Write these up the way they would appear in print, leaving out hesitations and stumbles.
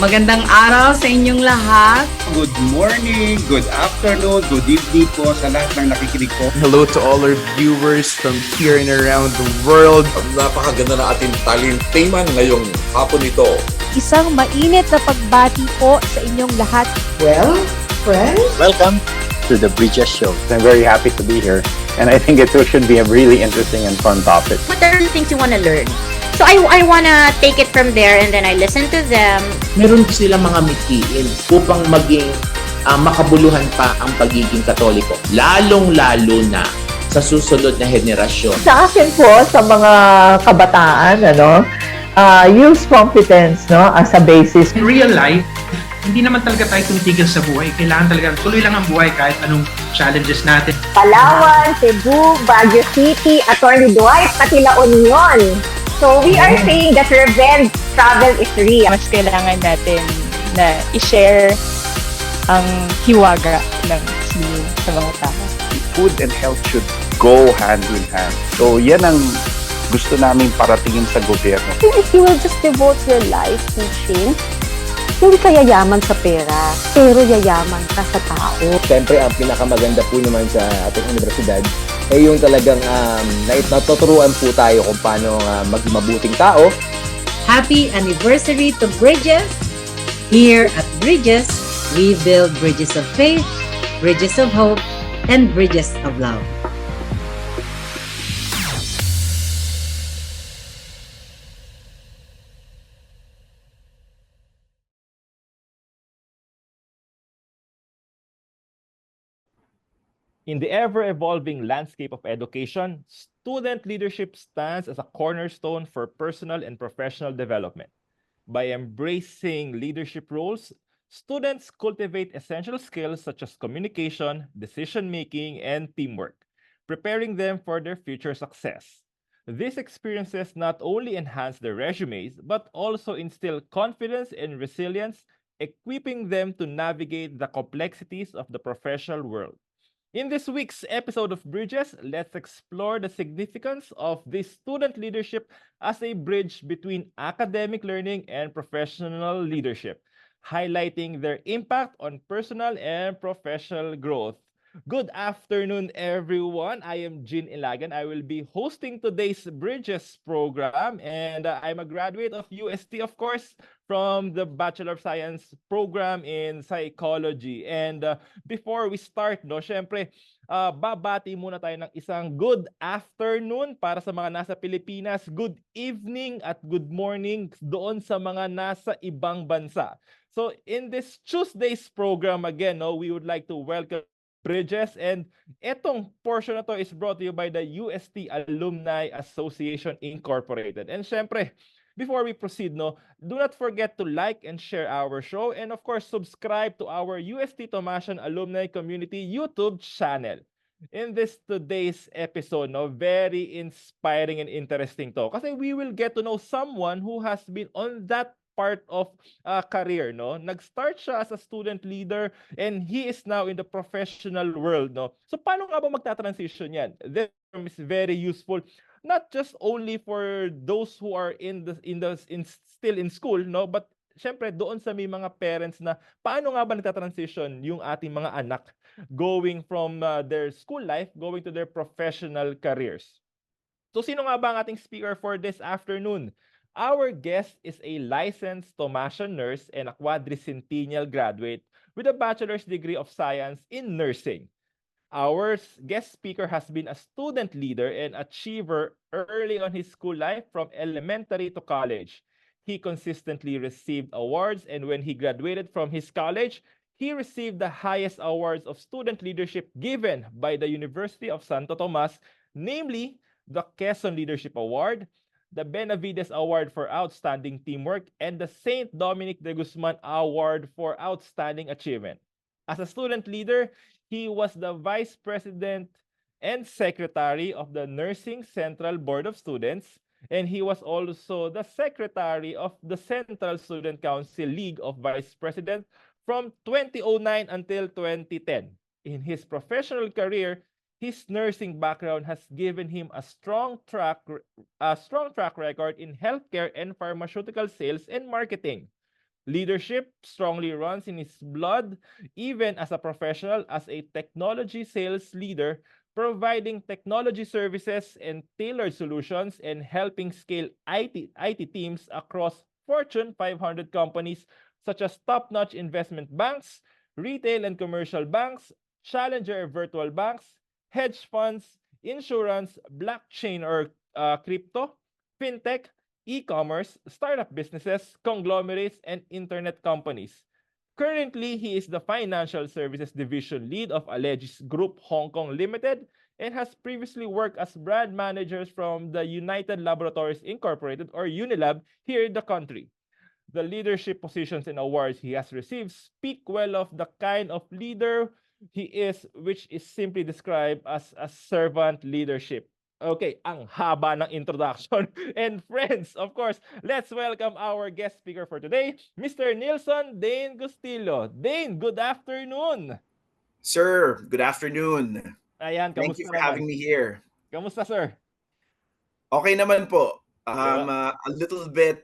Magandang araw sa inyong lahat. Good morning, good afternoon, good evening po sa lahat ng nakikinig po. Hello to all our viewers from here and around the world. Napakaganda na ating talintiman ngayong hapon ito. Isang mainit na pagbati po sa inyong lahat. Well, friends, Welcome to the Bridges Show. I'm very happy to be here, and I think it should be a really interesting and fun topic. What are the things you want to learn? So I wanna take it from there and then I listen to them. meron sila mga mithiin upang maging makabuluhan pa ang pagiging Katoliko. Lalong-lalo na sa susunod na henerasyon. Sa akin po, sa mga kabataan, use competence as a basis. In real life, hindi naman talaga tayo tumitigil sa buhay. Kailangan talaga tuloy lang ang buhay kahit anong challenges natin. Palawan, Cebu, Baguio City, Atty. Dwight, pati La Union. So we are saying that revenge travel is real. Mas kailangan natin na i-share ang hiwaga ng sinin sa mga tao. Food and health should go hand in hand. So yan ang gusto namin paratingin sa gobyerno. If you will just devote your life teaching, hindi ka yayaman sa pera, pero yayaman ka sa tao. Siyempre, ang pinakamaganda po naman sa ating universidad ay yung talagang natuturuan po tayo kung paano maging mabuting tao. Happy anniversary to Bridges! Here at Bridges, we build bridges of faith, bridges of hope, and bridges of love. In the ever-evolving landscape of education, student leadership stands as a cornerstone for personal and professional development. By embracing leadership roles, students cultivate essential skills such as communication, decision-making, and teamwork, preparing them for their future success. These experiences not only enhance their resumes, but also instill confidence and resilience, equipping them to navigate the complexities of the professional world. In this week's episode of Bridges, let's explore the significance of this student leadership as a bridge between academic learning and professional leadership, highlighting their impact on personal and professional growth. Good afternoon, everyone. I am Jin Ilagan. I will be hosting today's Bridges program, and I'm a graduate of UST, of course, from the Bachelor of Science program in Psychology. And before we start, syempre, babati muna tayo ng isang good afternoon para sa mga nasa Pilipinas, good evening at good morning doon sa mga nasa ibang bansa. So in this Tuesday's program, again, we would like to welcome Bridges, and etong portion na to is brought to you by the UST Alumni Association Incorporated. And syempre, before we proceed, do not forget to like and share our show, and of course, subscribe to our UST Tomasian Alumni Community YouTube channel. In this today's episode, very inspiring and interesting to. Kasi we will get to know someone who has been on that part of career, Nag-start siya as a student leader and he is now in the professional world, So paano nga ba magta-transition yan? This term is very useful not just only for those who are still in school, but syempre doon sa may mga parents na paano nga ba nagta-transition yung ating mga anak going from their school life going to their professional careers. So sino nga ba ang ating speaker for this afternoon? Our guest is a licensed Tomasian nurse and a quadricentennial graduate with a bachelor's degree of science in nursing. Our guest speaker has been a student leader and achiever early on his school life from elementary to college. He consistently received awards, and when he graduated from his college, he received the highest awards of student leadership given by the University of Santo Tomas, namely the Quezon Leadership Award, the Benavides Award for Outstanding Teamwork, and the St. Dominic de Guzman Award for Outstanding Achievement. As a student leader, he was the Vice President and Secretary of the Nursing Central Board of Students, and he was also the Secretary of the Central Student Council League of Vice President from 2009 until 2010. In his professional career, his nursing background has given him a strong track record in healthcare and pharmaceutical sales and marketing. Leadership strongly runs in his blood, even as a professional, as a technology sales leader, providing technology services and tailored solutions and helping scale IT teams across Fortune 500 companies such as top-notch investment banks, retail and commercial banks, challenger virtual banks, hedge funds, insurance, blockchain or crypto, fintech, e-commerce, startup businesses, conglomerates, and internet companies. Currently, he is the Financial Services Division Lead of Allegis Group Hong Kong Limited and has previously worked as brand managers from the United Laboratories Incorporated or Unilab here in the country. The leadership positions and awards he has received speak well of the kind of leader he is, which is simply described as a servant leadership. Okay, ang haba ng introduction. And friends, of course, let's welcome our guest speaker for today, Mr. Nilson Dane Gustillo. Dane, good afternoon. Sir, good afternoon. Ayan, Thank you for having me here. Kamusta, sir? Okay naman po. A little bit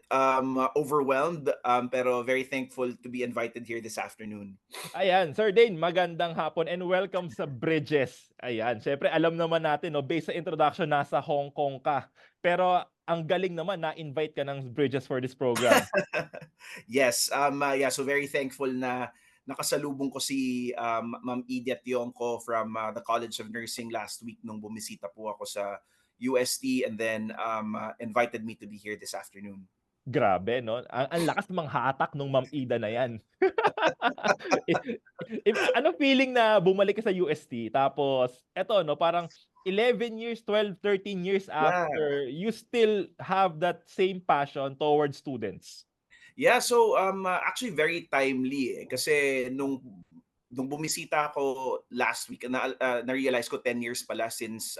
overwhelmed, pero very thankful to be invited here this afternoon. Ayan, Sir Dane, magandang hapon and welcome sa Bridges. Ayan, syempre alam naman natin, no, based sa introduction, nasa Hong Kong ka. Pero ang galing naman na-invite ka ng Bridges for this program. Yes, so very thankful na nakasalubong ko si Ma'am Edith Yongko from the College of Nursing last week nung bumisita po ako sa UST and then invited me to be here this afternoon. Grabe, no? Ang lakas manghatak nung Ma'am Ida na yan. Ano feeling na bumalik ka sa UST? Tapos, eto, no, parang 11 years, 12, 13 years after, you still have that same passion towards students. Yeah, so actually very timely kasi nung bumisita ako last week, na-realize ko 10 years pala since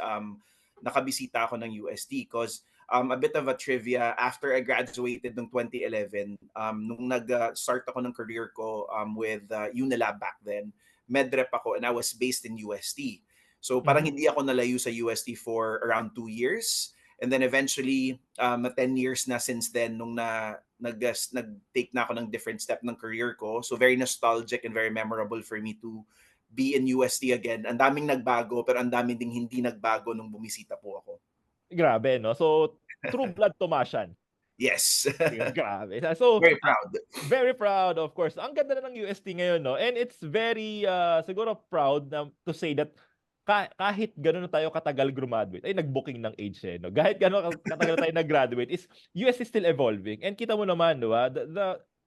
nakabisita ako ng UST because a bit of a trivia, after I graduated noong 2011, nung nag-start ako ng career ko with Unilab back then, medrep ako and I was based in UST. So parang hindi ako nalayo sa UST for around 2 years. And then eventually, 10 years na since then nung nag-take na ako ng different step ng career ko. So very nostalgic and very memorable for me to be in UST again. Ang daming nagbago pero ang daming ding hindi nagbago nung bumisita po ako. Grabe, no? So, true blood Tomasian. Yes. Grabe. So, very proud. Very proud, of course. Ang ganda na ng UST ngayon, no? And it's very, siguro proud to say that kahit gano'n na tayo katagal graduate, ay nag-booking ng age eh, no? Kahit gano'n katagal tayo nag-graduate, UST is still evolving. And kita mo naman, no,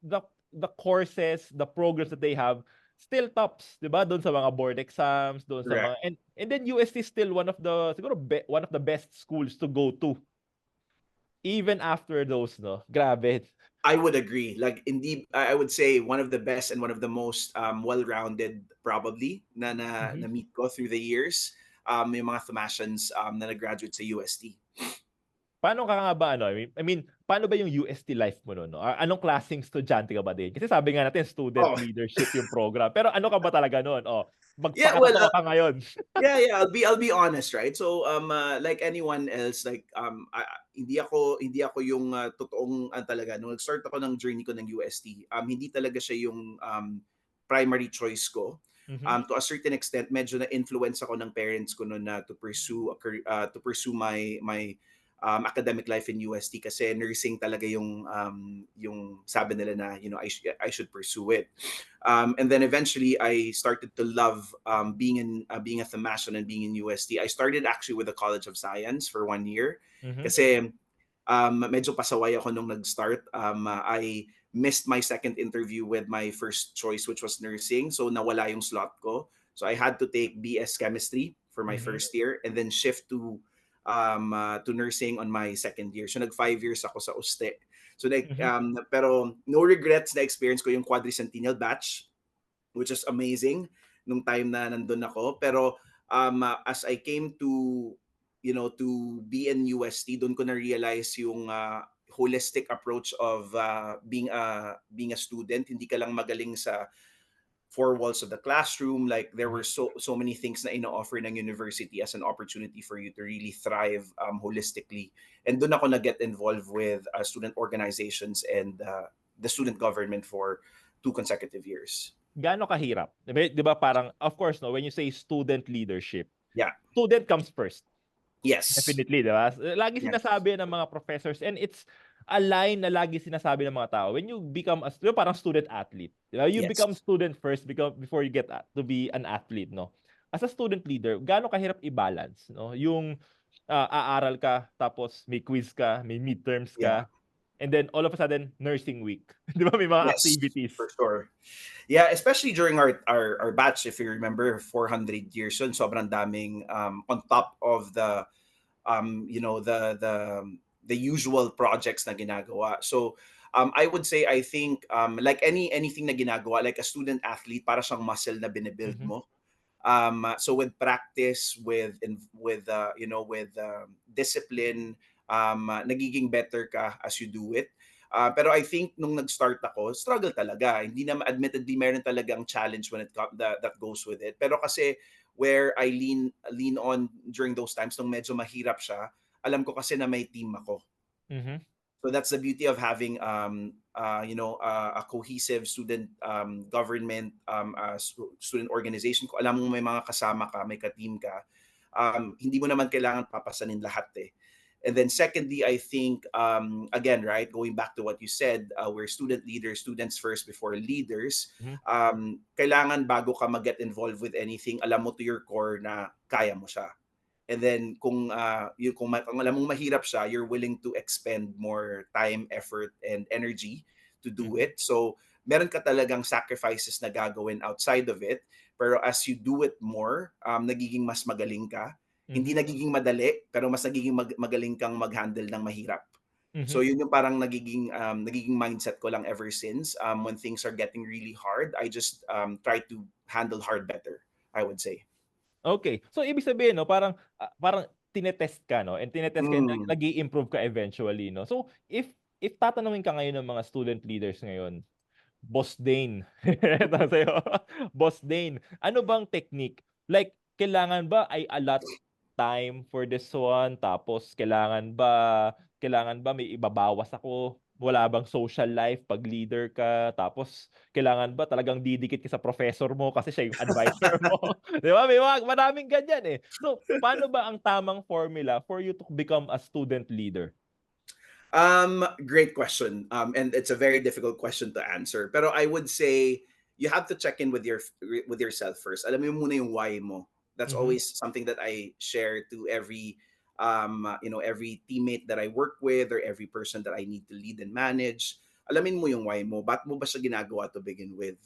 the courses, the programs that they have, still tops, 'di ba? Doon sa mga board exams, doon sa mga and then UST is still one of the siguro one of the best schools to go to. Even after those, no. Grabe. I would agree. Like indeed, I would say one of the best and one of the most well-rounded probably na meet ko through the years. Yung mga Thomasians na nag-graduate sa UST. Paano ka nga ba, ano? I mean, paano ba yung UST life mo noon? No? Anong klaseng estudyante ka ba din? Kasi sabi nga natin, student leadership yung program. Pero ano ka ba talaga noon? Magpakatawa ka ngayon. yeah, I'll be honest, right? So, like anyone else, like hindi ako yung totoong talaga. Nung nag-start ako ng journey ko ng UST, hindi talaga siya yung primary choice ko. To a certain extent, medyo na-influence ako ng parents ko noon na to pursue my academic life in UST kasi nursing talaga yung sabi nila na I should pursue it. And then eventually I started to love being a Thomasian and being in UST. I started actually with the College of Science for 1 year kasi medyo pasaway ako nung nag-start. I missed my second interview with my first choice which was nursing, so nawala yung slot ko. So I had to take BS Chemistry for my first year and then shift to nursing on my second year. So nag 5 years ako sa UST. So pero no regrets na experience ko yung quadricentennial batch, which is amazing nung time na nandun ako. Pero as I came to be in UST, doon ko na realize yung holistic approach of being a student. Hindi ka lang magaling sa four walls of the classroom. Like there were so many things na ino-offer ng university as an opportunity for you to really thrive holistically. And doon ako na-get involved with student organizations and the student government for 2 consecutive years. Gaano kahirap? 'Di ba parang, of course, no, when you say student leadership, Yeah. student comes first. Yes. Definitely, 'di ba? Lagi Yes. sinasabi ng mga professors, and it's a line na lagi sinasabi ng mga tao. When you become parang student athlete, 'di ba? You Yes. become student first before you get to be an athlete, no? As a student leader, gaano kahirap i-balance, no? Yung aaral ka, tapos may quiz ka, may midterms ka, and then all of a sudden nursing week. 'Di ba, may mga Yes, activities. for sure. Yeah, especially during our batch, if you remember, 400 years yun, sobrang daming on top of the the usual projects na ginagawa. So I would say, I think like anything na ginagawa, like a student athlete, para siyang muscle na binibuild mo. So with practice, with discipline, nagiging better ka as you do it. Pero I think nung nag-start ako, struggle talaga. Hindi naman, admittedly, meron talagang challenge when it that goes with it. Pero kasi where I lean on during those times, nung medyo mahirap siya, alam ko kasi na may team ako. So that's the beauty of having a cohesive student government, student organization. Kung alam mo may mga kasama ka, may ka-team ka, hindi mo naman kailangan papasanin lahat eh. And then secondly, I think, again, right, going back to what you said, we're student leaders, students first before leaders. Kailangan bago ka mag-get involved with anything, alam mo to your core na kaya mo siya. And then kung alam mong mahirap siya, you're willing to expend more time, effort, and energy to do it. So meron ka talagang sacrifices na gagawin outside of it. Pero as you do it more, nagiging mas magaling ka. Hindi nagiging madali, pero mas nagiging magaling kang mag-handle ng mahirap. So yun yung parang nagiging mindset ko lang ever since. When things are getting really hard, I just try to handle hard better, I would say. Okay. So ibig sabihin, no, parang tinetest ka, no? And tinetest ka, nag-i-improve ka eventually, no? So if tatanungin ka ngayon ng mga student leaders ngayon, Boss Dane, Boss Dane, ano bang technique? Like, kailangan ba ay allot time for this one? Tapos kailangan ba may ibabawas ako? Wala bang social life pag leader ka? Tapos kailangan ba talagang didikit ka sa professor mo kasi siya yung advisor mo? Di ba? May maraming ganyan eh. So, paano ba ang tamang formula for you to become a student leader? Great question. And it's a very difficult question to answer. Pero I would say you have to check in with yourself first. Alam mo muna yung why mo. That's always something that I share to every every teammate that I work with or every person that I need to lead and manage. Alamin mo yung why mo. Ba't mo ba siya ginagawa to begin with?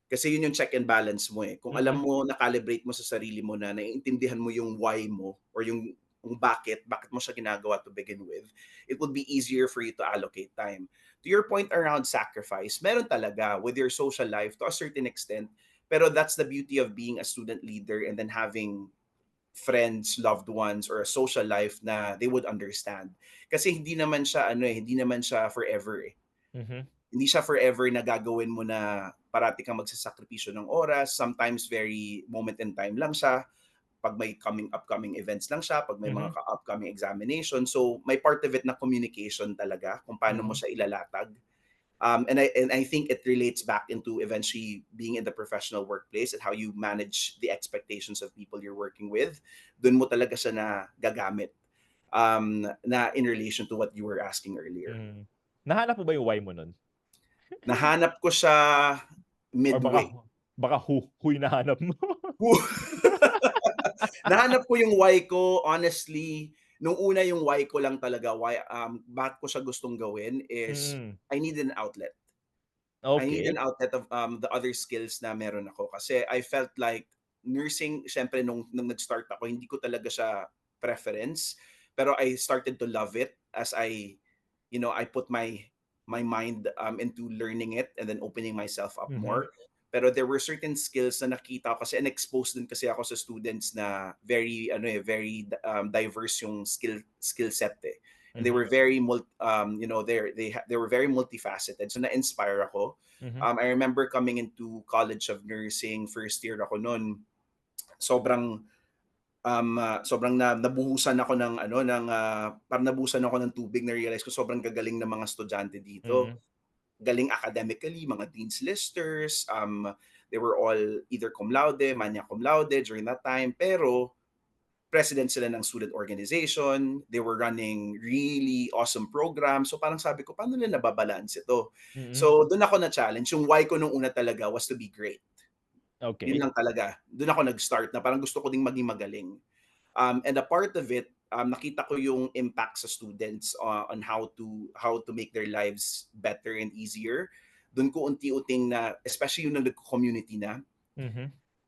Kasi yun yung check and balance mo eh. Kung alam mo, na-calibrate mo sa sarili mo na naiintindihan mo yung why mo or yung bakit mo siya ginagawa to begin with, it would be easier for you to allocate time. To your point around sacrifice, meron talaga with your social life to a certain extent, pero that's the beauty of being a student leader and then having friends, loved ones, or a social life na they would understand. Kasi hindi naman siya forever eh. Hindi siya forever na gagawin mo na parati kang magsasakripisyo ng oras. Sometimes very moment in time lang siya. Pag may upcoming events lang siya, pag may mga upcoming examination. So may part of it na communication talaga kung paano mo siya ilalatag. And I think it relates back into eventually being in the professional workplace and how you manage the expectations of people you're working with. Doon mo talaga siya na gagamit na in relation to what you were asking earlier. Nahanap mo ba yung why mo nun? Nahanap ko siya midway. Baka huy nahanap mo. Nahanap ko yung why ko, honestly. Nung una yung why ko lang talaga, bakit ko siya gustong gawin is I need an outlet. Okay. I need an outlet of the other skills na meron ako. Kasi I felt like nursing, syempre nung nag-start ako, hindi ko talaga siya preference. Pero I started to love it as I put my mind into learning it and then opening myself up more. Pero there were certain skills na nakita ko kasi and exposed din kasi ako sa students na very diverse yung skill set eh. And they were very they were very multifaceted. So na-inspire ako. I remember coming into College of Nursing, first year ako noon. Sobrang nabuhusan ako parang nabuhusan ako ng tubig, na realize ko sobrang gagaling ng mga estudyante dito. galing academically, mga dean's listers, they were all either cum laude, magna cum laude during that time, pero president sila ng student organization, they were running really awesome programs. So parang sabi ko, paano nila nababalance ito? So doon ako na-challenge. Yung why ko nung una talaga was to be great. Okay. Yun lang talaga. Doon ako nag-start na parang gusto ko ding maging magaling. And a part of it, nakita ko yung impact sa students on how to make their lives better and easier. Doon ko unti-unting na, especially yung nag-community na,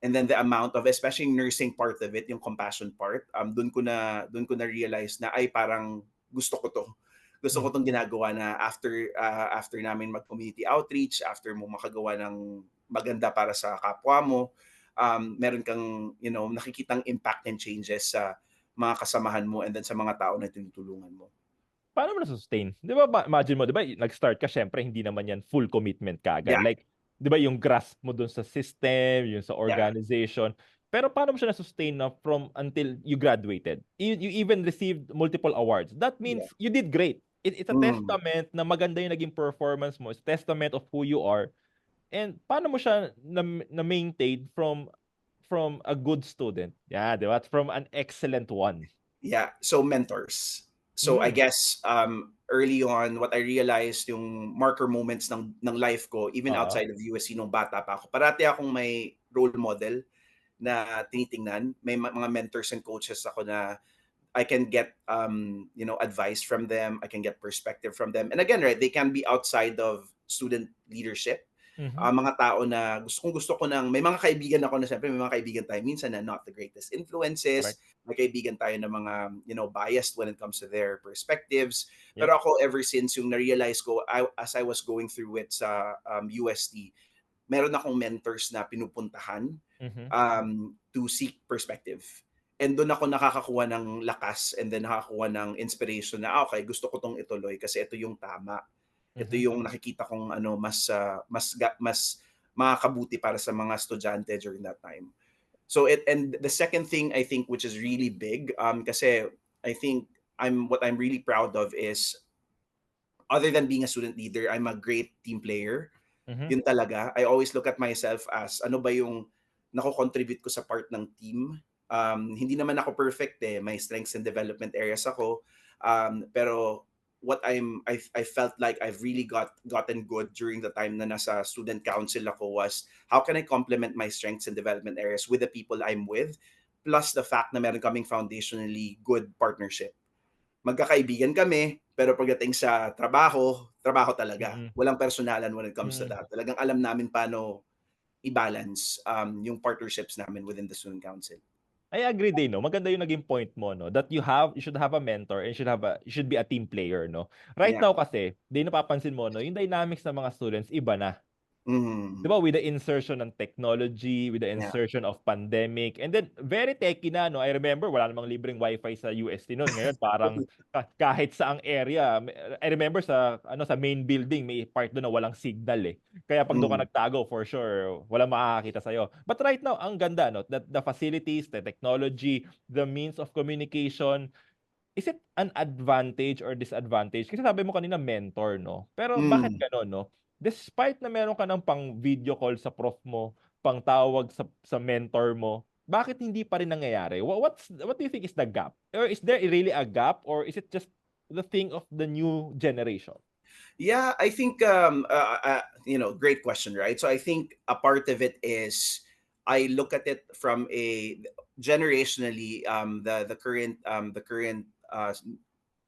and then the amount of, especially yung nursing part of it, yung compassion part, doon ko na realize na ay parang gusto ko to. Gusto ko tong ginagawa na after namin mag-community outreach, after mo makagawa ng maganda para sa kapwa mo, meron kang, nakikitang impact and changes sa mga kasamahan mo and then sa mga tao na tinutulungan mo. Paano mo na-sustain? Di ba, imagine mo, di ba, nag-start ka, syempre, hindi naman yan full commitment ka agad. Yeah. Like, di ba, yung grasp mo dun sa system, yung sa organization. Pero paano mo siya na-sustain na from until you graduated? You even received multiple awards. That means you did great. It's a testament na maganda yung naging performance mo. It's a testament of who you are. And paano mo siya na-maintain from a good student? Yeah, di ba? From an excellent one. Yeah, so mentors. So I guess early on, what I realized yung marker moments ng life ko, even outside of USC nung bata pa ako, parati akong may role model na tinitingnan. May mga mentors and coaches ako na I can get advice from them, I can get perspective from them. And again, right, they can be outside of student leadership. Mga tao na gusto ko nang, may mga kaibigan ako na siyempre may mga kaibigan tayo minsan na not the greatest influences. Correct. May kaibigan tayo na mga biased when it comes to their perspectives. Yep. Pero ako ever since yung na-realize ko as I was going through it sa UST, meron akong mentors na pinupuntahan to seek perspective. And doon ako nakakakuha ng lakas and then nakakakuha ng inspiration na okay, gusto ko tong ituloy kasi ito yung tama. Ito yung nakikita kong mas makakabuti para sa mga estudyante during that time. So and the second thing I think which is really big kasi I think what I'm really proud of is other than being a student leader, I'm a great team player. Yun talaga. I always look at myself as ano ba yung nako-contribute ko sa part ng team. Hindi naman ako perfect may strengths and development areas ako. Pero what I felt like I've really gotten good during the time na nasa student council ako was how can I complement my strengths and development areas with the people I'm with, plus the fact na meron kaming foundationally good partnership. Magkakaibigan kami, pero pagdating sa trabaho talaga. Walang personalan when it comes to that. Talagang alam namin paano i-balance yung partnerships namin within the student council. I agree din, no? Maganda yung naging point mo, no? That you should have a mentor and you should be a team player, no? Right now kasi, di napapansin mo, no? Yung dynamics ng mga students, iba na. Di ba? With the insertion ng technology, with the insertion of pandemic, and then very techy na, no? I remember, wala namang libreng wifi sa UST noon. Ngayon, parang kahit saang area. I remember sa main building, may part doon na walang signal Kaya pag doon ka nagtago, for sure, walang makakakita sa'yo. But right now, ang ganda, no? That the facilities, the technology, the means of communication, is it an advantage or disadvantage? Kasi sabi mo kanina mentor, no? Pero bakit gano'n, no? Despite na meron ka ng pang video call sa prof mo, pang tawag sa mentor mo, bakit hindi pa rin nangyayari? What do you think is the gap? Or is there really a gap, or is it just the thing of the new generation? Yeah, I think great question, right? So I think a part of it is I look at it from a generationally the current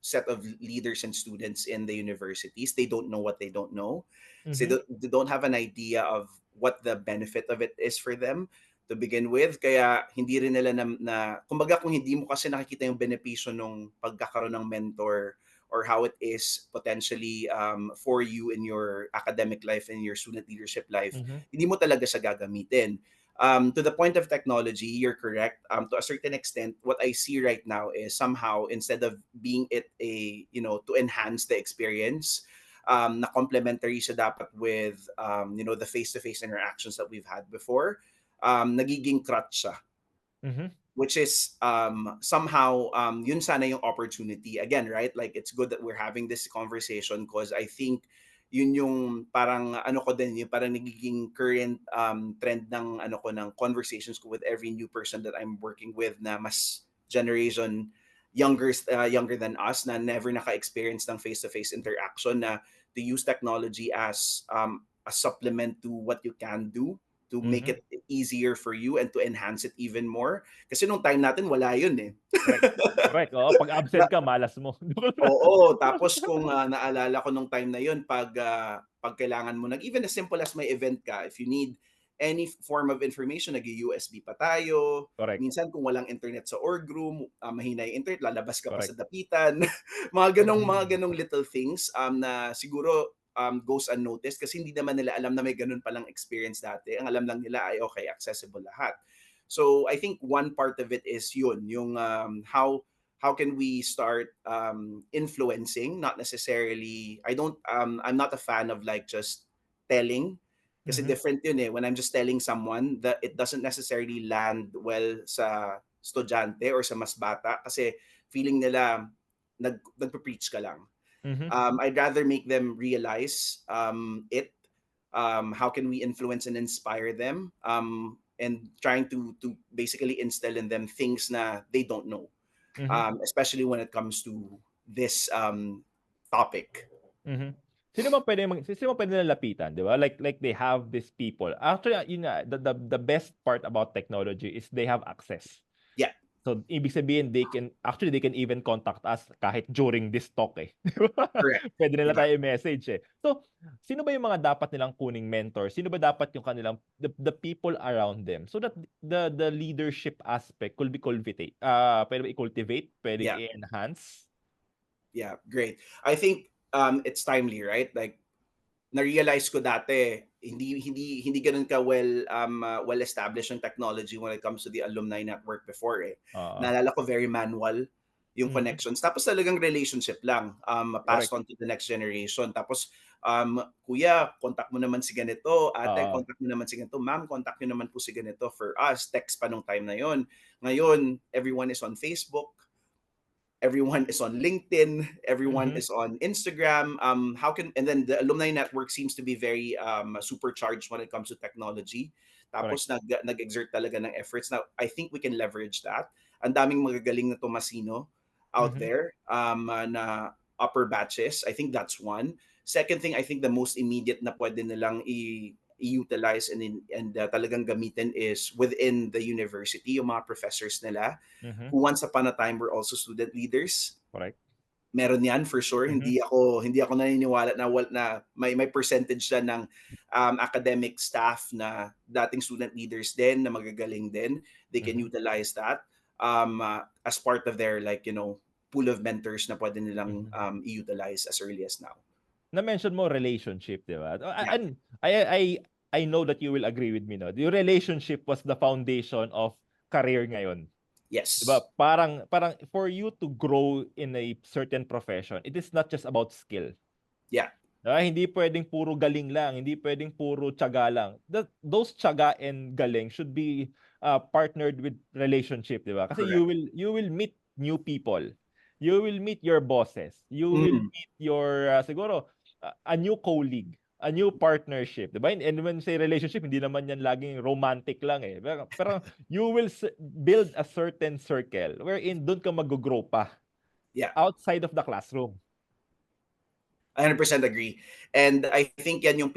set of leaders and students in the universities, they don't know what they don't know. So they don't have an idea of what the benefit of it is for them to begin with. Kaya hindi rin nila na kumbaga kung hindi mo kasi nakikita yung benepisyo ng pagkakaroon ng mentor or how it is potentially for you in your academic life and your student leadership life, hindi mo talaga siya gagamitin. To the point of technology, you're correct. To a certain extent, what I see right now is somehow instead of being it to enhance the experience, na complementary siya dapat with the face-to-face interactions that we've had before, nagiging crutch siya. Which is somehow yun sana yung opportunity again, right? Like it's good that we're having this conversation because I think yun yung parang ano ko din, yung parang nagiging current trend ng ano ko ng conversations ko with every new person that I'm working with na mas generation younger than us na never naka-experience ng face-to-face interaction, na to use technology as a supplement to what you can do to make it easier for you and to enhance it even more. Kasi nung time natin, wala yun eh. Correct. Oo, pag absent ka, malas mo. Oo, tapos kung naalala ko nung time na yun, pag kailangan mo, even as simple as may event ka, if you need any form of information, nag-USB pa tayo. Correct. Minsan kung walang internet sa org room, mahina yung internet, lalabas ka pa sa dapitan. mga ganong little things na siguro goes unnoticed kasi hindi naman nila alam na may ganun palang experience dati. Ang alam lang nila ay okay, accessible lahat. So I think one part of it is yun, yung how can we start influencing, not necessarily, I'm not a fan of like just telling, kasi different yun eh. When I'm just telling someone, that it doesn't necessarily land well sa estudyante or sa mas bata kasi feeling nila nagpe-preach ka lang. I'd rather make them realize how can we influence and inspire them, and trying to basically instill in them things na they don't know, especially when it comes to this topic. Sino ba pwede nila lapitan, di ba? Like they have these people. Actually, yun nga, the best part about technology is they have access. Yeah. So, ibig sabihin, they can even contact us kahit during this talk eh. Correct. Pwede nila tayo message eh. So, sino ba yung mga dapat nilang kuning mentor? Sino ba dapat yung kanilang, the people around them? So that the leadership aspect could be cultivate, pwede pwede i-enhance? Yeah, great. I think it's timely, right? Like, na-realize ko dati, hindi ganun ka well established yung technology when it comes to the alumni network before eh. Naalala ko very manual yung connections. Tapos talagang relationship lang, passed on to the next generation. Tapos kuya, contact mo naman si ganito, ate, contact mo naman si ganito, ma'am, contact nyo naman po si ganito. For us, text pa nung time na yon. Ngayon, everyone is on Facebook. Everyone is on LinkedIn, everyone is on Instagram. And then the alumni network seems to be very supercharged when it comes to technology. Tapos nag-exert talaga ng efforts. Now, I think we can leverage that. Ang daming magagaling na Tomasino out there na upper batches. I think that's one. Second thing, I think the most immediate na pwede nilang i-utilize and talagang gamitin is within the university, yung mga professors nila, who once upon a time were also student leaders. Correct. Meron yan for sure. Hindi ako naniniwala na may percentage na ng academic staff na dating student leaders din na magagaling din. They can utilize that as part of their pool of mentors na pwede nilang i-utilize as early as now. Na-mention mo relationship, di ba? And I know that you will agree with me, no? The relationship was the foundation of career ngayon. Yes. Diba? Parang for you to grow in a certain profession, it is not just about skill. Yeah. Diba? Hindi pwedeng puro galing lang, hindi pwedeng puro tiyaga lang. Those tiyaga and galing should be partnered with relationship, di ba? Kasi you will meet new people. You will meet your bosses. You will meet your siguro a new colleague, a new partnership, diba? And when say relationship, hindi naman yan laging romantic lang eh. Pero you will build a certain circle wherein doon ka mag-grow pa. Yeah. Outside of the classroom. 100% agree. And I think yan yung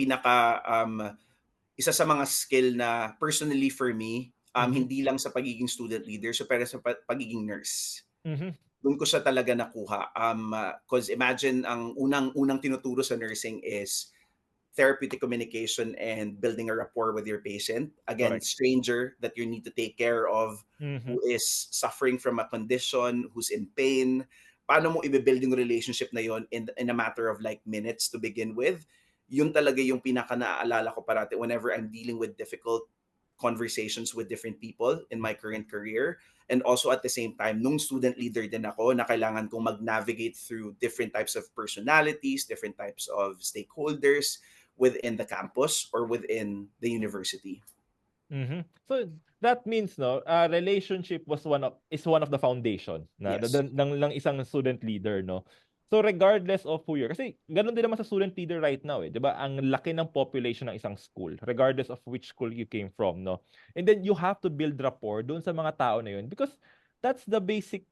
isa sa mga skill na personally for me, hindi lang sa pagiging student leader, so pero sa pagiging nurse. Doon ko siya talaga nakuha. Because imagine, ang unang tinuturo sa nursing is therapeutic communication and building a rapport with your patient. Again, stranger that you need to take care of, who is suffering from a condition, who's in pain. Paano mo i-build yung relationship na yon in a matter of like minutes to begin with? Yun talaga yung pinaka-naaalala ko parati whenever I'm dealing with difficult conversations with different people in my current career. And also at the same time, nung student leader din ako, na kailangan kong mag-navigate through different types of personalities, different types of stakeholders within the campus or within the university. So that means relationship is one of the foundation ng isang student leader, no. So regardless of who you're, kasi ganun din naman sa student leader right now eh, 'di ba? Ang laki ng population ng isang school, regardless of which school you came from, no? And then you have to build rapport doon sa mga tao na yun because that's the basic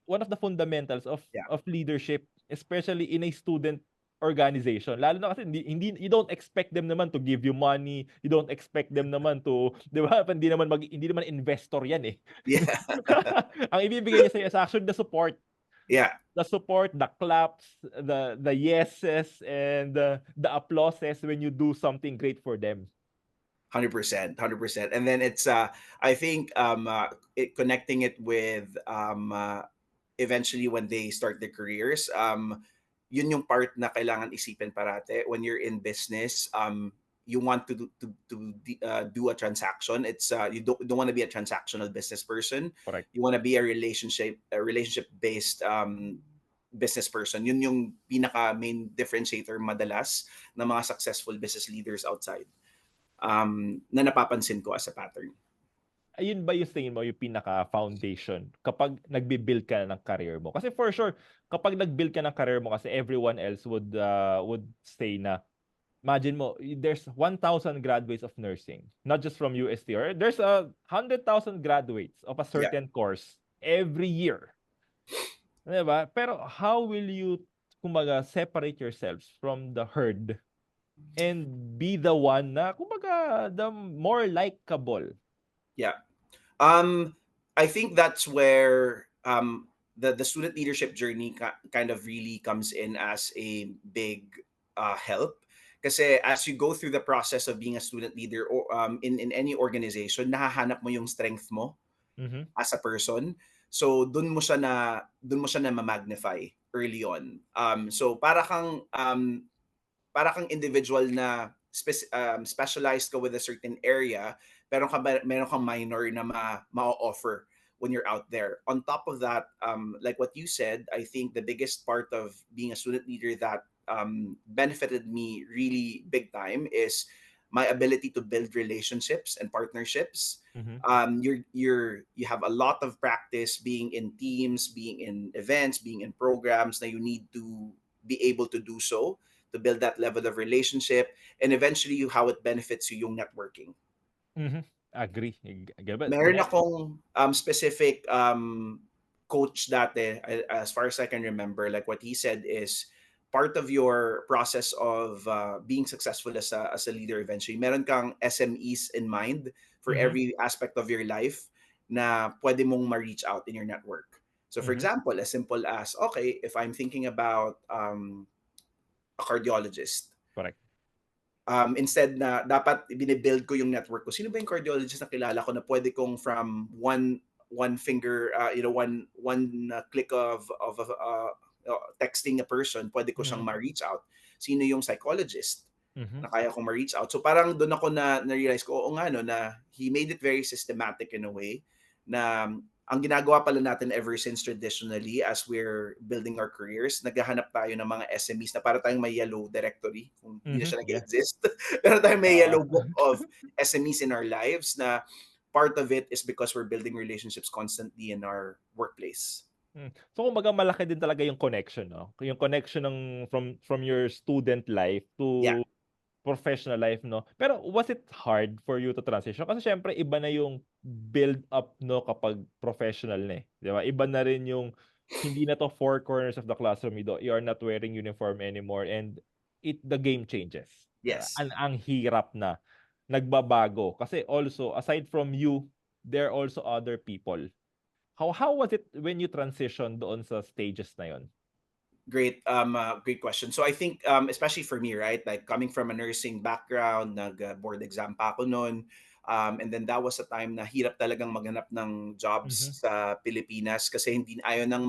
one of the fundamentals of leadership, especially in a student organization. Lalo na kasi hindi you don't expect them naman to give you money, you don't expect them naman to, 'di ba? Hindi naman investor 'yan eh. Yeah. Ang ibibigay niya sa iyo is actually the support. Yeah. The support, the claps, the yeses, and the applauses when you do something great for them. 100%. And then it's I think connecting it with eventually when they start their careers, yun yung part na kailangan isipin parate when you're in business. You want to do a transaction. It's you don't want to be a transactional business person. Correct. You want to be a relationship based business person. Yun yung pinaka main differentiator madalas ng mga successful business leaders outside. Na napapansin ko as a pattern. Ayun ba yung tingin mo yung pinaka-foundation kapag nagbi-build ka ng career mo? Kasi for sure, kapag nag-build ka ng career mo kasi everyone else would say na, imagine mo, there's 1,000 graduates of nursing, not just from UST, or there's 100,000 graduates of a certain course every year. Diba? Pero how will you, kumbaga, separate yourselves from the herd and be the one na, kumbaga, the more likable? Yeah. I think that's where the student leadership journey kind of really comes in as a big help. Kasi as you go through the process of being a student leader or in any organization, nahahanap mo yung strength mo as a person. So dun mo siya na ma-magnify early on. So para kang individual na specialized ka with a certain area, pero meron kang minor na ma-offer when you're out there. On top of that, like what you said, I think the biggest part of being a student leader that benefited me really big time is my ability to build relationships and partnerships. You have a lot of practice being in teams, being in events, being in programs that you need to be able to do so to build that level of relationship, and eventually how it benefits you yung networking. Agree. Meron akong specific coach dati, as far as I can remember, like what he said is part of your process of being successful as a leader eventually, meron kang SMEs in mind for every aspect of your life na pwede mong ma-reach out in your network. So for example, as simple as, okay, if I'm thinking about a cardiologist. Correct. Instead na dapat binibuild ko yung network ko. Sino ba yung cardiologist na kilala ko na pwede kong from one finger, one click of texting a person, pwede ko siyang ma-reach out. Sino yung psychologist na kaya kong ma-reach out? So parang doon ako na-realize ko, oo nga no, na he made it very systematic in a way na ang ginagawa pala natin ever since traditionally as we're building our careers, naghahanap tayo ng mga SMEs na para tayong may yellow directory kung hindi na siya nag-exist. Pero tayong may yellow book of SMEs in our lives na part of it is because we're building relationships constantly in our workplace. So kumbaga malaki din talaga yung connection, no? Yung connection ng from your student life to professional life, no? Pero was it hard for you to transition? Kasi syempre iba na yung build up, no, kapag professional na eh. Di ba? Iba na rin yung hindi na to four corners of the classroom, you are not wearing uniform anymore and the game changes. Yes. Ang hirap na nagbabago kasi also aside from you, there are also other people. How was it when you transition doon sa stages na yon? Great question. So I think especially for me, right, like coming from a nursing background, nag-board exam pa ako noon, and then that was a time na hirap talagang maghanap ng jobs sa Pilipinas kasi hindi ayaw nang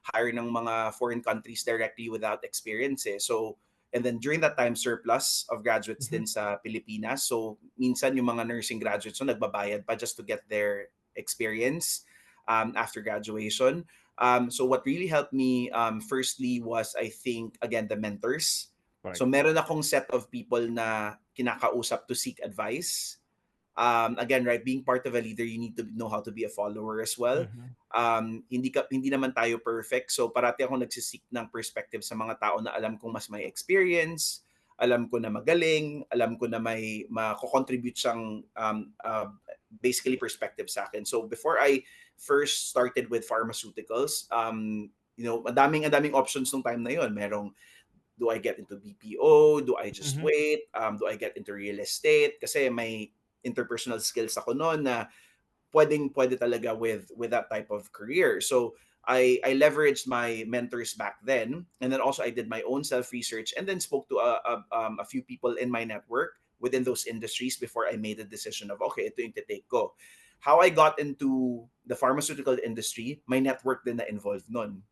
hire ng mga foreign countries directly without experience eh. So and then during that time surplus of graduates din sa Pilipinas. So minsan yung mga nursing graduates so nagbabayad pa just to get their experience after graduation. So what really helped me firstly was, I think, again, the mentors. Right. So meron akong set of people na kinakausap to seek advice. Again, right, being part of a leader, you need to know how to be a follower as well. Hindi naman tayo perfect. So parati ako nagsisik ng perspective sa mga tao na alam kong mas may experience, alam ko na magaling, alam ko na may mako-contribute siyang basically perspective sa akin. So before I first started with pharmaceuticals, madaming options nung time na yon. Merong, do I get into BPO? Do I just wait? Do I get into real estate? Kasi may interpersonal skills ako noon na pwede talaga with that type of career. So I leveraged my mentors back then, and then also I did my own self-research, and then spoke to a few people in my network within those industries before I made the decision of, okay, ito yung take ko. How I got into the pharmaceutical industry, my network din na involved nun.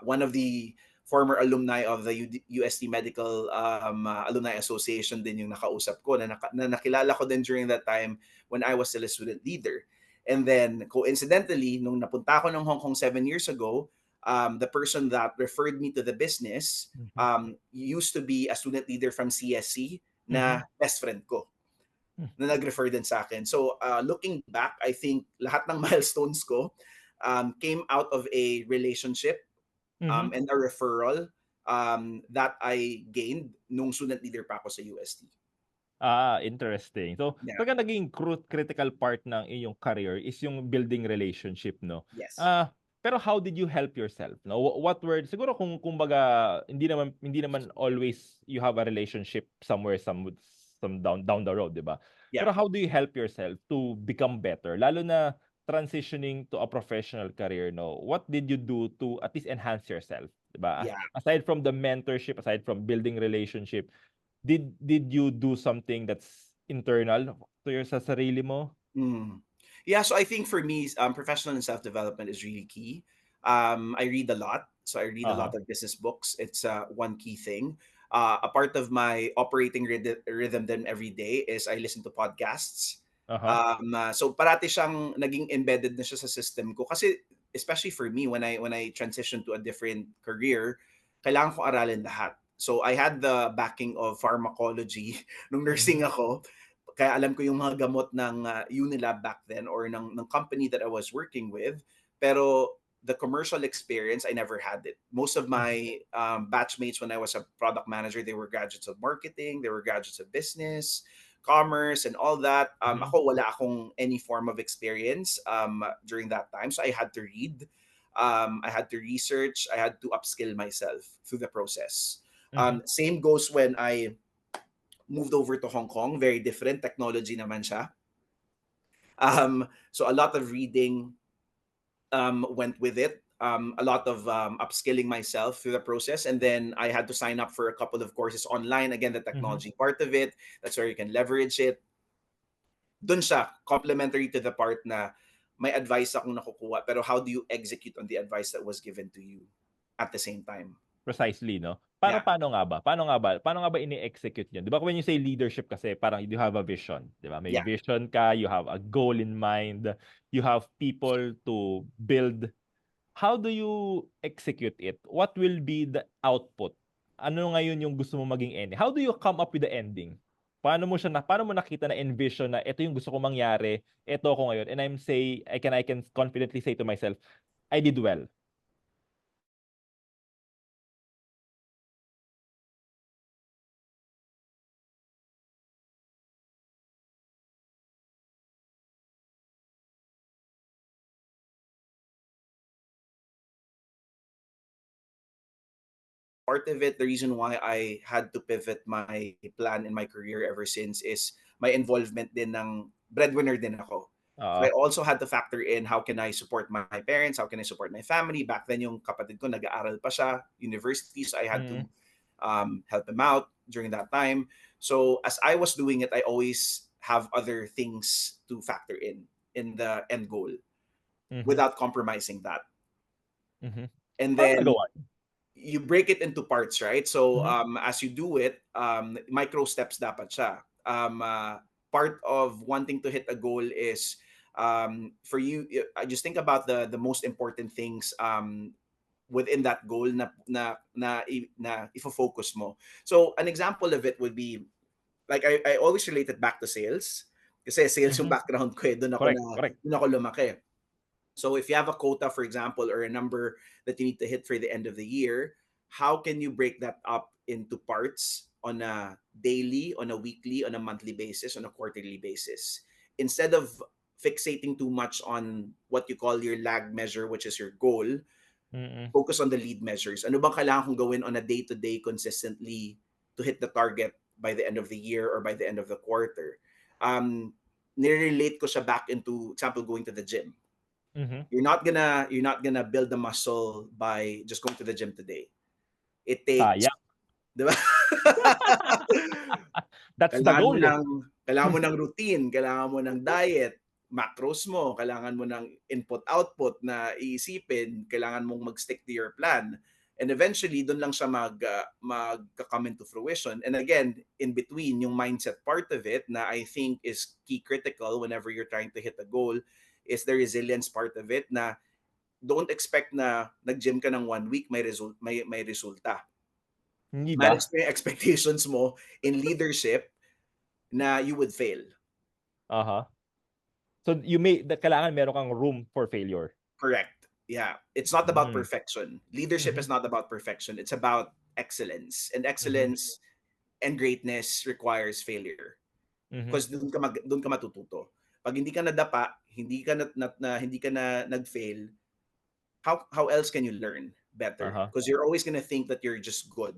One of the former alumni of the UST Medical Alumni Association din yung nakausap ko, na nakilala ko din during that time when I was still a student leader. And then, coincidentally, nung napunta ako ng Hong Kong 7 years ago, the person that referred me to the business used to be a student leader from CSC na best friend ko, na nag-refer din sa akin. So, looking back, I think lahat ng milestones ko came out of a relationship and a referral that I gained nung student leader pa ako sa UST. Interesting. So, talaga naging critical part ng iyong career is yung building relationship, no? Yes. Pero how did you help yourself? No? What were, siguro kung kumbaga hindi naman always you have a relationship somewhere some down the road, 'di ba? Yeah. Pero how do you help yourself to become better? Lalo na transitioning to a professional career, no? What did you do to at least enhance yourself, 'di ba? Yeah. Aside from the mentorship, aside from building relationship, did you do something that's internal to your sa sarili mo? Yeah, so I think for me, professional and self-development is really key. I read a lot. So I read a lot of business books. It's one key thing. A part of my operating rhythm then every day is I listen to podcasts. So parati siyang naging embedded na siya sa system ko. Kasi especially for me, when I transitioned to a different career, kailangan ko aralin lahat. So I had the backing of pharmacology nung nursing ako. Kaya alam ko yung mga gamot ng Unilab back then, or ng company that I was working with. Pero the commercial experience, I never had it. Most of my batchmates when I was a product manager, they were graduates of marketing, they were graduates of business, commerce, and all that. Ako, wala akong any form of experience during that time. So I had to read, I had to research, I had to upskill myself through the process. Same goes when I moved over to Hong Kong. Very different technology naman siya. So a lot of reading went with it. A lot of upskilling myself through the process. And then I had to sign up for a couple of courses online. Again, the technology part of it. That's where you can leverage it. Dun siya, complementary to the part na may advice akong nakukuha, pero how do you execute on the advice that was given to you at the same time? Precisely, no? Paano nga ba ini-execute yun? Di ba when you say leadership kasi parang you have a vision, di ba? May vision ka, you have a goal in mind, you have people to build. How do you execute it? What will be the output? Ano ngayon yung gusto mo maging ending? How do you come up with the ending? Paano mo nakita na envision na ito yung gusto ko mangyari, ito ako ngayon, and I can confidently say to myself, I did well. Part of it, the reason why I had to pivot my plan in my career ever since is my involvement din ng breadwinner din ako. So I also had to factor in how can I support my parents, how can I support my family. Back then, yung kapatid ko nag-aaral pa siya, university, so I had to help him out during that time. So as I was doing it, I always have other things to factor in the end goal without compromising that. And then you break it into parts, right? So as you do it, micro steps dapat siya. Part of wanting to hit a goal is for you, I just think about the most important things within that goal na ifo-focus mo. So an example of it would be, like I always relate it back to sales. Kasi sales yung background ko eh. Correct, correct. Doon ako lumaki. So if you have a quota, for example, or a number that you need to hit for the end of the year, how can you break that up into parts on a daily, on a weekly, on a monthly basis, on a quarterly basis? Instead of fixating too much on what you call your lag measure, which is your goal, focus on the lead measures. Ano bang kailangan kong gawin on a day-to-day consistently to hit the target by the end of the year or by the end of the quarter? Nirelate ko siya back into, example, going to the gym. You're not gonna build the muscle by just going to the gym today. It takes, diba? That's the goal. Kailangan mo ng routine, kailangan mo ng diet, macros mo, kailangan mo ng input-output na iisipin, kailangan mong mag-stick to your plan. And eventually, doon lang siya mag-come into fruition. And again, in between, yung mindset part of it na I think is key critical whenever you're trying to hit a goal is the resilience part of it na don't expect na nag-gym ka ng 1 week, may resulta. Hindi ba? Manage mo yung expectations mo in leadership na you would fail. So kailangan meron kang room for failure. Correct. Yeah. It's not about perfection. Leadership is not about perfection. It's about excellence. And excellence and greatness requires failure. Because doon ka matututo. Pag hindi ka nadapa, hindi ka na nag-fail, how else can you learn better? Because you're always going to think that you're just good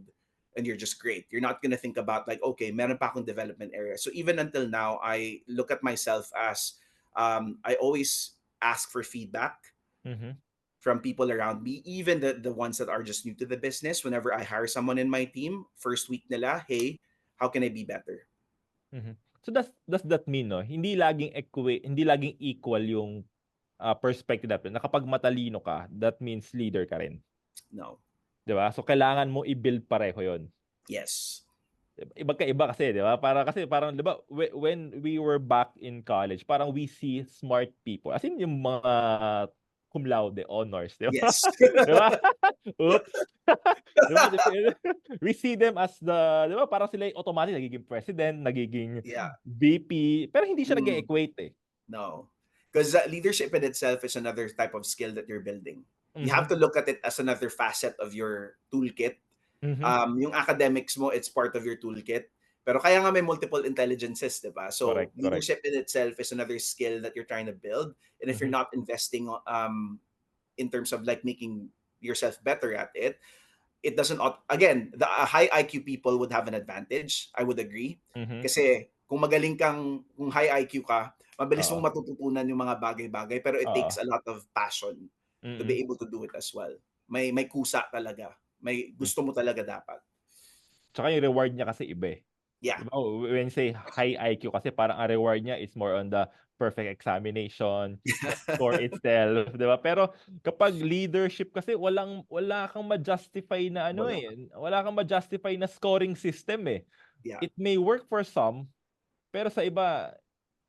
and you're just great. You're not going to think about like, okay, meron pa akong development area. So even until now, I look at myself as I always ask for feedback from people around me, even the ones that are just new to the business. Whenever I hire someone in my team, first week nila, hey, how can I be better? So does that mean hindi laging equal yung perspective natin. Na kapag matalino ka, that means leader ka rin. No. 'Di ba? So kailangan mo i-build pareho 'yon. Yes. Iba kasi, 'di ba? Parang 'di ba when we were back in college, parang we see smart people. As in yung mga cum laude honors, 'di ba? Yes. 'Di ba? Oops. Diba? We see them as the, 'di ba? Parang sila automatic nagiging president, nagiging VP, pero hindi siya nag-equate eh. No. Because leadership in itself is another type of skill that you're building. You have to look at it as another facet of your toolkit. Yung academics mo, it's part of your toolkit. Pero kaya nga may multiple intelligences, di ba? So leadership in itself is another skill that you're trying to build. And if you're not investing in terms of like making yourself better at it, it doesn't, again, the high IQ people would have an advantage. I would agree. Kasi kung kung high IQ ka, mabilis mong matututunan yung mga bagay-bagay, pero it takes a lot of passion to be able to do it as well. May kusa talaga. May gusto mo talaga dapat. Tsaka yung reward niya kasi iba eh. Yeah. Diba? When you say high IQ kasi parang ang reward niya is more on the perfect examination, the score itself, 'di ba? Pero kapag leadership kasi wala kang ma-justify na wala kang ma-justify na scoring system eh. Yeah. It may work for some, pero sa iba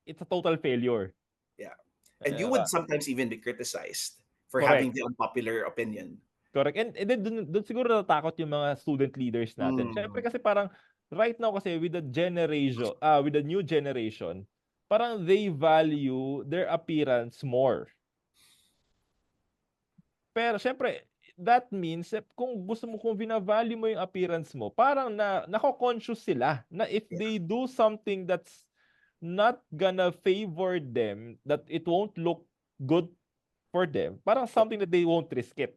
it's a total failure. Yeah. And you would sometimes even be criticized for having the unpopular opinion. Correct. And then dun siguro natatakot yung mga student leaders natin. Syempre kasi parang right now kasi with the new generation, parang they value their appearance more. Pero syempre, that means kung bina-value mo yung appearance mo, parang nako-conscious sila na if they do something that's not gonna favor them, that it won't look good for them, parang something that they won't risk it.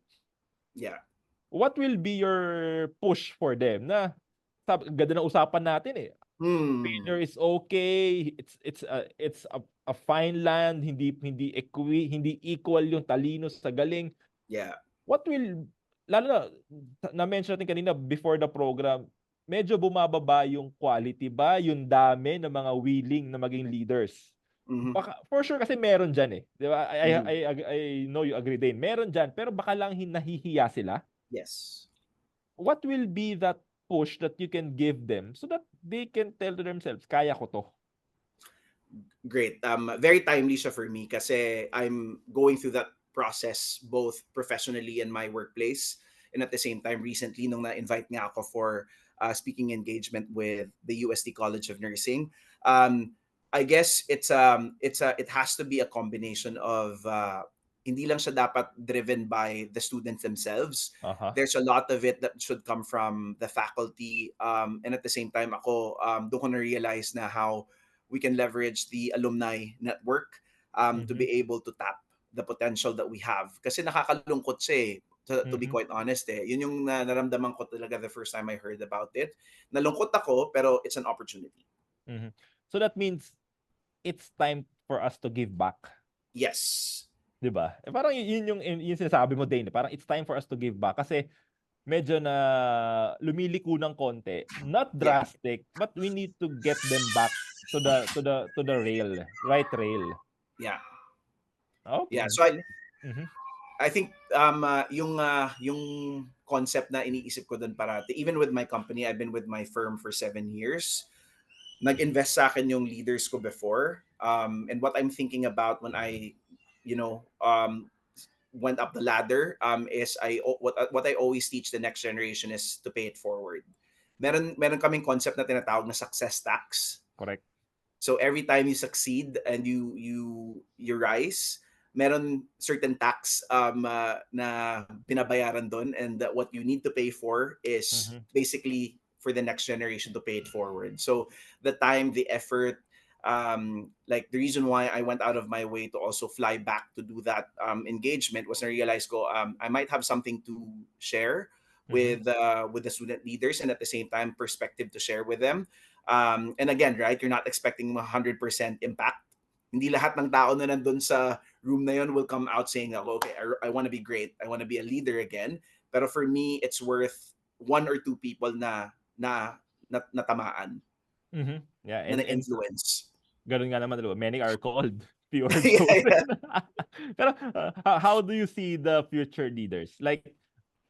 Yeah. What will be your push for them? Na ganda ng usapan natin eh. Failure is okay. It's a fine land, hindi equal yung talino sa galing. Yeah. What will, lalo na mention natin kanina before the program, medyo bumababa yung quality ba, yung dami ng mga willing na maging leaders. Baka, for sure kasi meron dyan eh. Di ba? I know you agree din. Meron dyan, pero baka lang nahihiya sila. Yes. What will be that push that you can give them so that they can tell to themselves, kaya ko to? Great. Very timely siya for me kasi I'm going through that process both professionally in my workplace and at the same time recently nung na-invite nga ako for speaking engagement with the UST College of Nursing. I guess it has to be a combination of hindi lang siya dapat driven by the students themselves. Uh-huh. There's a lot of it that should come from the faculty, and at the same time ako doon ko na realize na how we can leverage the alumni network to be able to tap the potential that we have. Kasi nakakalungkot siya to be quite honest Yun yung naramdaman ko talaga the first time I heard about it. Nalungkot ako pero it's an opportunity. So that means it's time for us to give back. Yes. 'Di ba? Parang yun yung sinasabi mo din, parang it's time for us to give back kasi medyo na lumiliko ng konti, not drastic, but we need to get them back to the right rail. Yeah. Okay. Yeah, so I think yung concept na iniisip ko doon parati, even with my company, I've been with my firm for 7 years. Nag-invest sa akin yung leaders ko before. And what I'm thinking about when I, went up the ladder is what I always teach the next generation is to pay it forward. Meron kaming concept na tinatawag na success tax. Correct. So every time you succeed and you rise, meron certain tax na binabayaran doon, and what you need to pay for is basically for the next generation to pay it forward. So the time, the effort, like the reason why I went out of my way to also fly back to do that engagement was I realized I might have something to share with the student leaders, and at the same time perspective to share with them. And again, right, you're not expecting 100% impact. Hindi lahat ng tao na nandun sa room na yun will come out saying, okay, I want to be great. I want to be a leader again. Pero for me, it's worth 1 or 2 people na natamaan. Yeah, and influence. Ganun nga naman, many are called, few are Yeah, chosen. Pero how do you see the future leaders? Like,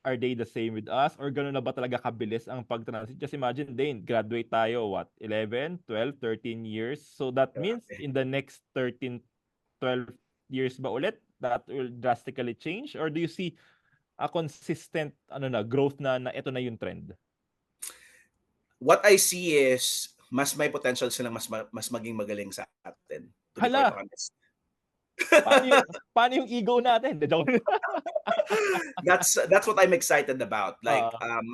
are they the same with us? Or ganun na ba talaga kabilis ang pag-transit? Just imagine, Dane, graduate tayo, 11, 12, 13 years? So that means in the next 13, 12 years ba ulit, that will drastically change? Or do you see a consistent growth na ito na yung trend? What I see is mas may potential silang mas maging magaling sa atin. To be quite honest. Paano yung ego natin? That's what I'm excited about. Like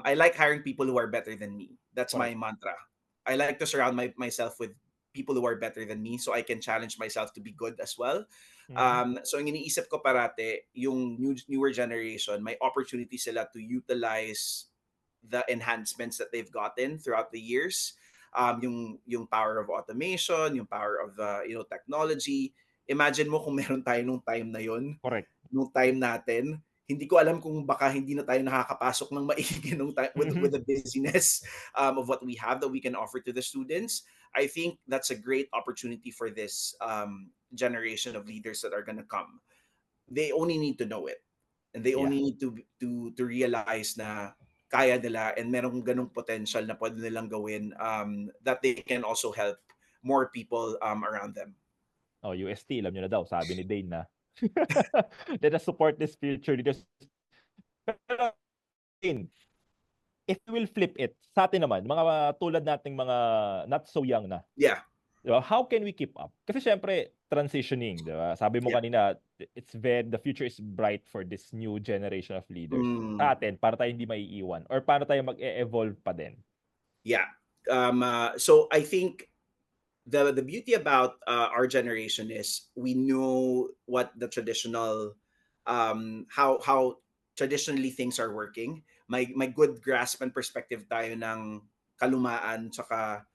I like hiring people who are better than me. That's my mantra. I like to surround myself with people who are better than me so I can challenge myself to be good as well. So ang iniisip ko parate, yung newer generation, may opportunity sila to utilize the enhancements that they've gotten throughout the years. Yung power of automation, yung power of technology. Imagine mo kung meron tayo nung time na yun. Correct. Nung time natin, hindi ko alam kung baka hindi na tayo nakakapasok ng maigi nung time with the busyness of what we have that we can offer to the students. I think that's a great opportunity for this generation of leaders that are going to come. They only need to know it. And they only need to realize na kaya nila and merong ganung potential na pwede nilang gawin that they can also help more people around them. Oh, UST, alam nyo na daw, sabi ni Dane na. Let us support this future leaders. Pero, if we will flip it, sa atin naman, mga tulad nating mga not so young na. Yeah. Diba? How can we keep up? Kasi syempre, transitioning, diba? Sabi mo kanina, the future is bright for this new generation of leaders. Sa atin, para tayo hindi maiiwan. Or para tayo mag-evolve pa din. Yeah. So I think the beauty about our generation is we know what the traditional how traditionally things are working. May good grasp and perspective tayo ng kalumaan tsaka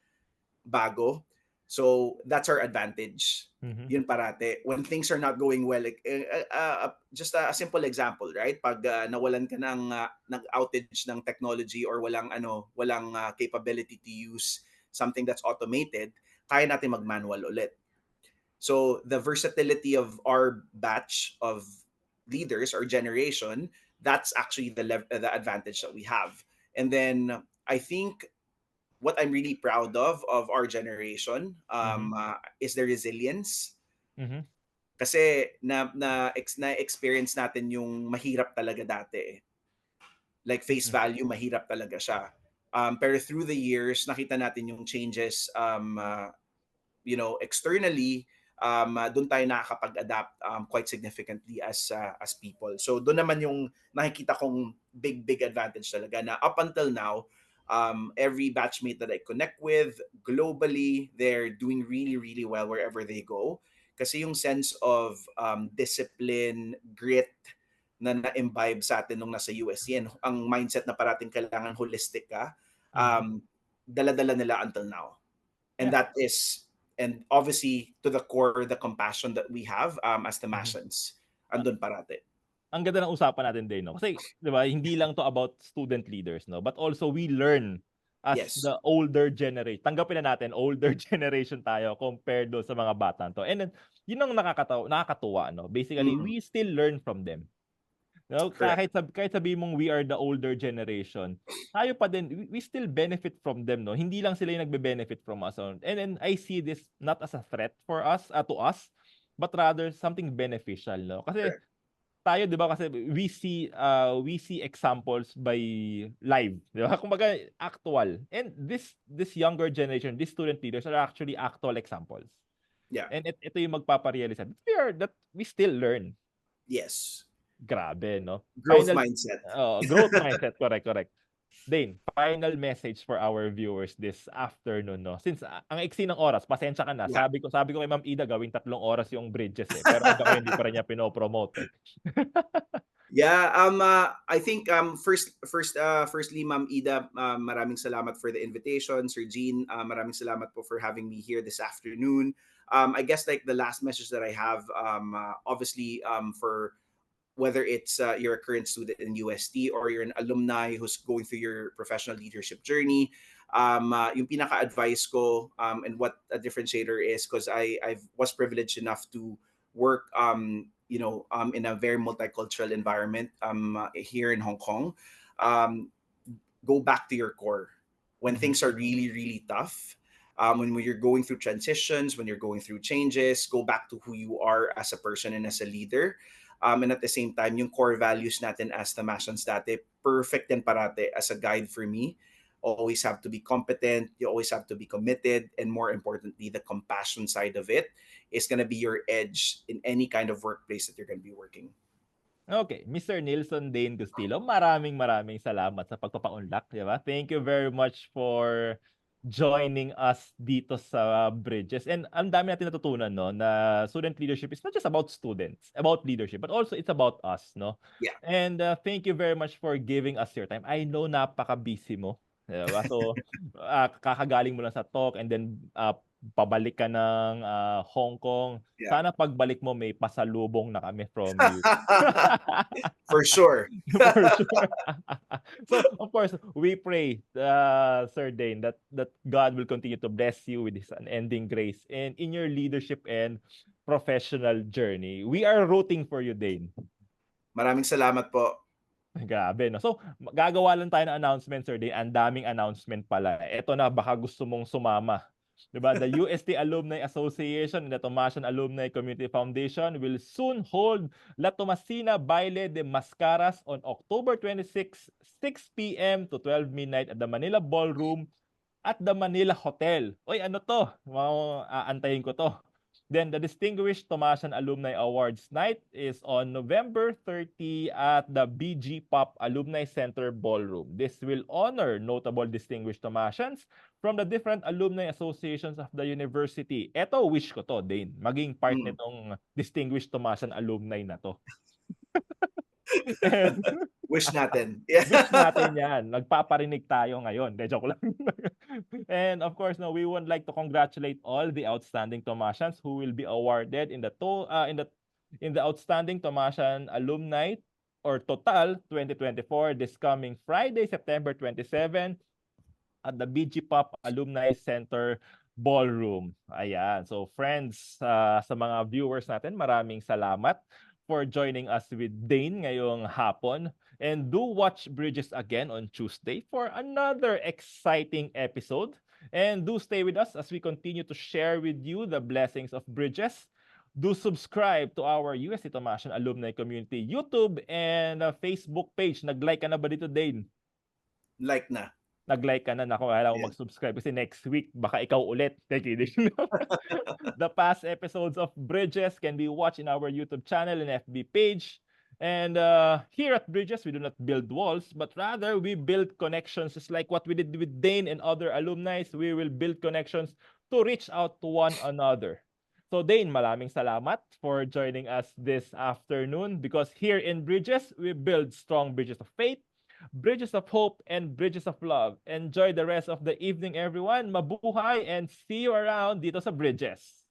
bago. So that's our advantage. Yun parate. When things are not going well, just a simple example, right? Pag nawalan ka ng outage ng technology or walang capability to use something that's automated, kaya natin mag-manual ulit. So the versatility of our batch of leaders or generation, that's actually the advantage that we have. And then I think what I'm really proud of our generation is the resilience. Kasi na-experience natin yung mahirap talaga dati. Like face value, mahirap talaga siya. Pero through the years, nakita natin yung changes externally, doon tayo nakakapag-adapt quite significantly as people. So doon naman yung nakikita kong big advantage talaga na up until now, every batchmate that I connect with globally, they're doing really well wherever they go. Kasi yung sense of discipline, grit na na-imbibe sa atin nung nasa UST, ang mindset na parating kailangan holistic ka, dala-dala nila until now. And that is, and obviously to the core, the compassion that we have as the Mashans, andun parate. Ang ganda ng usapan natin din, no? Kasi, di ba, hindi lang to about student leaders, no? But also we learn as the older generation. Tanggapin na natin, older generation tayo compared do sa mga bata to. And then, yun ang nakakatuwa, no? Basically, we still learn from them. No, kahit sabi mong we are the older generation, tayo pa din, we still benefit from them, no? Hindi lang sila yung nagbe-benefit from us. And then I see this not as a threat for us, to us, but rather something beneficial, no? Kasi tayo, 'di ba, kasi we see examples by live, 'di ba? Kumbaga actual. And this younger generation, these student leaders are actually actual examples. Yeah. And ito yung magpaparealize that we still learn. Yes. Grabe, no? Growth mindset. Growth mindset. Correct. Dane, final message for our viewers this afternoon, no? Since ang iksi ng oras, pasensya ka na. Yeah. Sabi ko kay Ma'am Ida, gawing 3 oras yung Bridges eh. Pero hanggang hindi pa rin niya pinopromote. Yeah, I think firstly, Ma'am Ida, maraming salamat for the invitation. Sir Gene, maraming salamat po for having me here this afternoon. I guess like the last message that I have, obviously, for whether it's you're a current student in UST or you're an alumni who's going through your professional leadership journey, yung pinaka-advice ko and what a differentiator is, because I was privileged enough to work in a very multicultural environment here in Hong Kong. Go back to your core when things are really tough. When you're going through transitions, when you're going through changes, go back to who you are as a person and as a leader. And at the same time, yung core values natin as the Mashans dati, perfect din parate as a guide for me. Always have to be competent, you always have to be committed, and more importantly, the compassion side of it is going to be your edge in any kind of workplace that you're going to be working. Okay, Mr. Nilson Dane Gustillo, maraming salamat sa pagpapaunlak, di ba? Thank you very much for joining us dito sa Bridges. And ang dami natin natutunan, no, na student leadership is not just about students, about leadership, but also it's about us, no? Yeah. And thank you very much for giving us your time. I know napaka-busy mo. Diba? So, kakagaling mo lang sa talk and then pabalik ka ng Hong Kong. Yeah. Sana pagbalik mo may pasalubong na kami from you. For sure. For sure. So, of course, we pray, Sir Dane, that God will continue to bless you with His unending grace and in your leadership and professional journey. We are rooting for you, Dane. Maraming salamat po. Grabe, no? So, gagawa lang tayo ng announcement, Sir Dane. Ang daming announcement pala. Ito na, baka gusto mong sumama. Diba? The UST Alumni Association and the Tomasian Alumni Community Foundation will soon hold La Tomasina Baile de Mascaras on October 26, 6 p.m. to 12 midnight at the Manila Ballroom at the Manila Hotel. Oy, ano to? Aantayin ko to. Then the Distinguished Tomasian Alumni Awards Night is on November 30 at the BG Pop Alumni Center Ballroom. This will honor notable distinguished Tomasians from the different alumni associations of the university. Eto, wish ko to, Dane. Maging part nitong Distinguished Tomasian Alumni na to. Wish natin. Wish natin yan. Nagpaparinig tayo ngayon. De, joke lang. And of course, no, we would like to congratulate all the outstanding Tomasians who will be awarded in the Outstanding Tomasian Alumni or Total 2024 this coming Friday, September 27 at the BG Pop Alumni Center Ballroom. Ayan. So friends, sa mga viewers natin, maraming salamat for joining us with Dane ngayong hapon. And do watch Bridges again on Tuesday for another exciting episode. And do stay with us as we continue to share with you the blessings of Bridges. Do subscribe to our UST Tomasian Alumni Community YouTube and Facebook page. Nag-like ka na ba dito, Dane? Like na. nag-like ka na, naku, kailangan mo mag-subscribe kasi next week, baka ikaw ulit. Kidding. The past episodes of Bridges can be watched in our YouTube channel and FB page. And here at Bridges, we do not build walls, but rather we build connections. Just like what we did with Dane and other alumni, we will build connections to reach out to one another. So Dane, maraming salamat for joining us this afternoon, because here in Bridges, we build strong bridges of faith, bridges of hope, and bridges of love. Enjoy the rest of the evening, everyone. Mabuhay, and see you around dito sa Bridges.